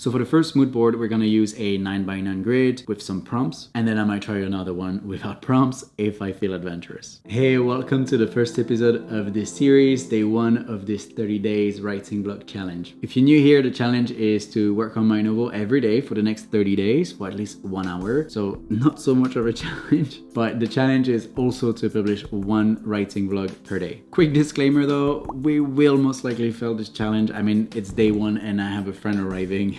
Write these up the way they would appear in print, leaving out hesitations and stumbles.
So for the first mood board, we're gonna use a 9x9 grid with some prompts, and then I might try another one without prompts if I feel adventurous. Hey, welcome to the first episode of this series, day 1 of this 30 days writing block challenge. If you're new here, the challenge is to work on my novel every day for the next 30 days for at least 1 hour. So not so much of a challenge, but the challenge is also to publish 1 writing vlog per day. Quick disclaimer though, we will most likely fail this challenge. I mean, it's day 1 and I have a friend arriving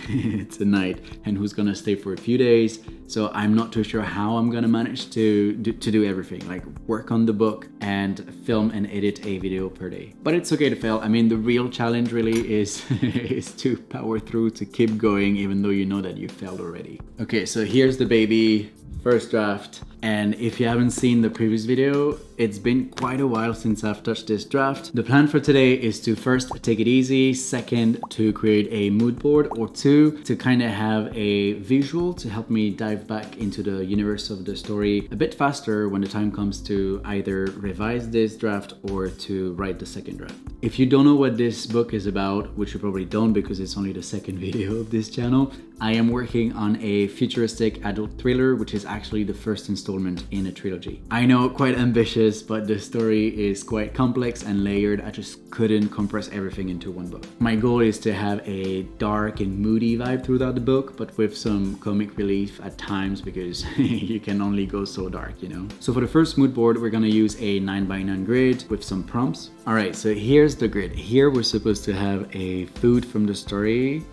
tonight and who's gonna stay for a few days. So I'm not too sure how I'm gonna manage to do everything, like work on the book and film and edit a video per day. But it's okay to fail. I mean, the real challenge really is is to power through, to keep going even though you know that you failed already. Okay, so here's the baby. First draft. And if you haven't seen the previous video, it's been quite a while since I've touched this draft. The plan for today is to first take it easy, second to create a mood board, or 2 to kind of have a visual to help me dive back into the universe of the story a bit faster when the time comes to either revise this draft or to write the second draft. If you don't know what this book is about, which you probably don't because it's only the second video of this channel, I am working on a futuristic adult thriller, which is actually the first installment in a trilogy. I know, quite ambitious, but the story is quite complex and layered. I just couldn't compress everything into one book. My goal is to have a dark and moody vibe throughout the book, but with some comic relief at times because you can only go so dark, you know? So for the first mood board, we're gonna use a 9x9 grid with some prompts. All right, so here's the grid. Here we're supposed to have a food from the story.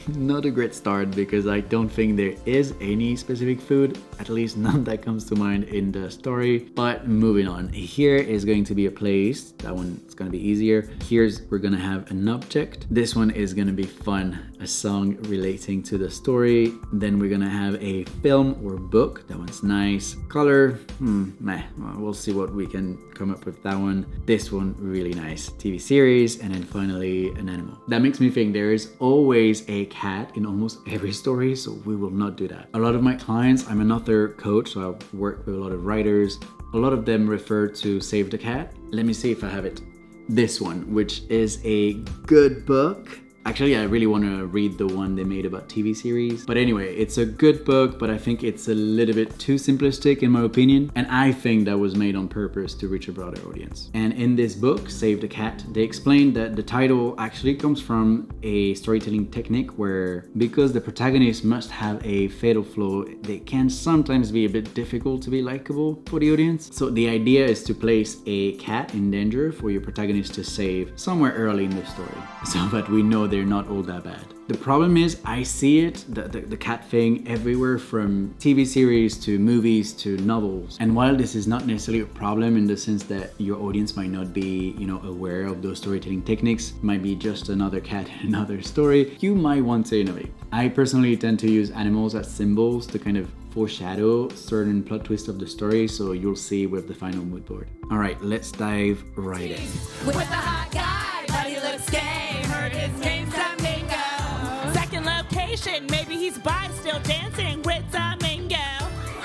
Not a great start because I don't think there is any specific food, at least none that comes to mind in the story. But moving on, here is going to be a place. That one is gonna be easier. Here's, we're gonna have an object. This one is gonna be fun, a song relating to the story. Then we're gonna have a film or book. That one's nice. Color, meh, well, we'll see what we can come up with that one. This one, really nice. TV series, and then finally an animal. That makes me think there is always a cat in almost every story, so we will not do that. A lot of my clients, I'm an author coach, so I work with a lot of writers. A lot of them refer to Save the Cat. Let me see if I have it. This one, which is a good book. Actually, I really want to read the one they made about TV series. But anyway, it's a good book, but I think it's a little bit too simplistic in my opinion. And I think that was made on purpose to reach a broader audience. And in this book, Save the Cat, they explained that the title actually comes from a storytelling technique where, because the protagonist must have a fatal flaw, they can sometimes be a bit difficult to be likable for the audience. So the idea is to place a cat in danger for your protagonist to save somewhere early in the story, so that we know they're not all that bad. The problem is I see it, the cat thing, everywhere from TV series to movies to novels. And while this is not necessarily a problem in the sense that your audience might not be, you know, aware of those storytelling techniques, might be just another cat in another story, you might want to innovate. I personally tend to use animals as symbols to kind of foreshadow certain plot twists of the story, so you'll see with the final mood board. All right, let's dive right in. With the hot guy, but he looks gay. Heard his name's Domingo. Second location, maybe he's bi, still dancing with Domingo.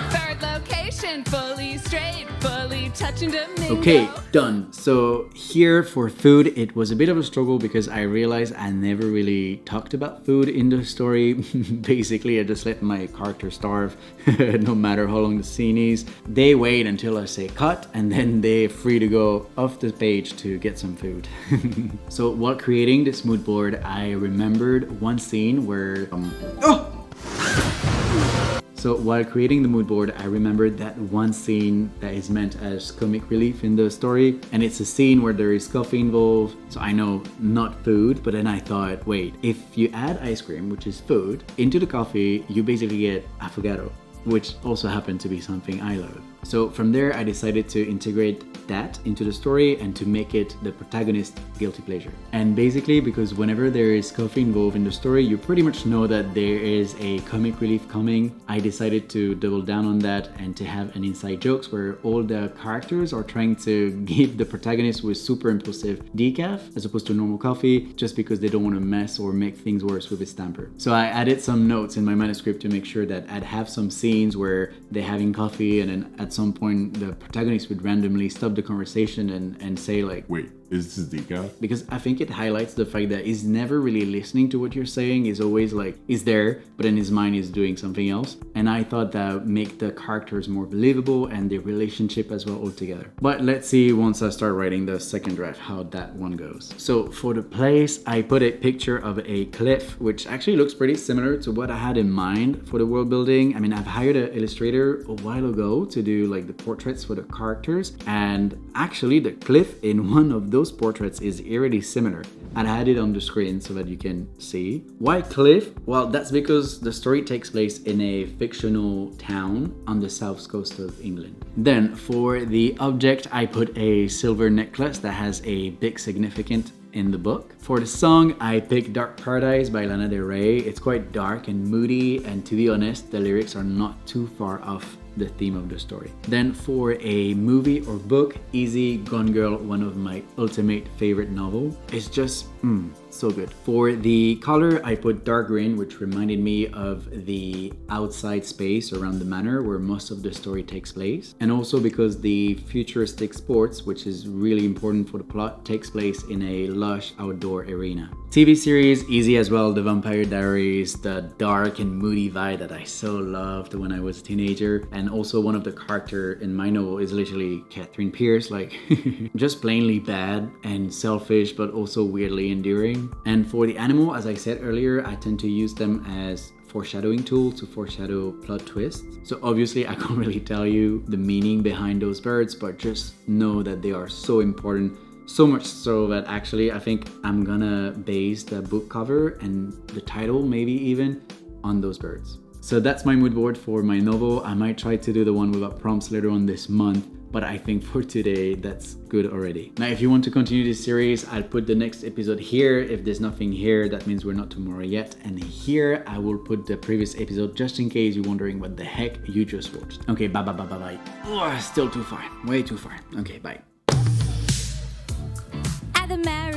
Third location, fully straight, fully touching Domingo. Okay, done. So here for food, it was a bit of a struggle because I realized I never really talked about food in the story. Basically, I just let my character starve no matter how long the scene is. They wait until I say cut and then they're free to go off the page to get some food. So while creating this mood board, I remembered one scene where So while creating the mood board, I remembered that one scene that is meant as comic relief in the story, and it's a scene where there is coffee involved. So I know, not food, but then I thought, wait, if you add ice cream, which is food, into the coffee, you basically get affogato, which also happened to be something I love. So from there, I decided to integrate that into the story and to make it the protagonist's guilty pleasure. And basically, because whenever there is coffee involved in the story, you pretty much know that there is a comic relief coming. I decided to double down on that and to have an inside jokes where all the characters are trying to give the protagonist with super impulsive decaf as opposed to normal coffee, just because they don't want to mess or make things worse with his temper. So I added some notes in my manuscript to make sure that I'd have some scenes where they're having coffee and then at some point the protagonist would randomly stop the conversation and say like, wait, Is this decaf? Because I think it highlights the fact that he's never really listening to what you're saying. He's always like, he's there, but in his mind he's doing something else. And I thought that would make the characters more believable and the relationship as well altogether. But let's see once I start writing the second draft how that one goes. So for the place, I put a picture of a cliff, which actually looks pretty similar to what I had in mind for the world building. I mean, I've hired an illustrator a while ago to do like the portraits for the characters, and actually the cliff in one of those portraits is eerily similar. I had it on the screen so that you can see. Why cliff? Well, that's because the story takes place in a fictional town on the south coast of England. Then for the object, I put a silver necklace that has a big significance in the book. For the song, I picked Dark Paradise by Lana Del Rey. It's quite dark and moody, and to be honest, the lyrics are not too far off the theme of the story. Then for a movie or book, Easy Gone Girl, one of my ultimate favorite novel. It's just so good. For the color, I put dark green, which reminded me of the outside space around the manor where most of the story takes place. And also because the futuristic sports, which is really important for the plot, takes place in a lush outdoor arena. TV series, easy as well, The Vampire Diaries, the dark and moody vibe that I so loved when I was a teenager. And also one of the characters in my novel is literally Catherine Pierce, like just plainly bad and selfish, but also weirdly endearing. And for the animal, as I said earlier, I tend to use them as foreshadowing tool to foreshadow plot twists. So obviously I can't really tell you the meaning behind those birds, but just know that they are so important. So much so that actually I think I'm gonna base the book cover and the title maybe even on those birds. So that's my mood board for my novel. I might try to do the one without prompts later on this month, but I think for today that's good already. Now if you want to continue this series, I'll put the next episode here. If there's nothing here, that means we're not tomorrow yet. And here I will put the previous episode just in case you're wondering what the heck you just watched. Okay, bye. Oh, still too far, way too far. Okay, bye. At the marriage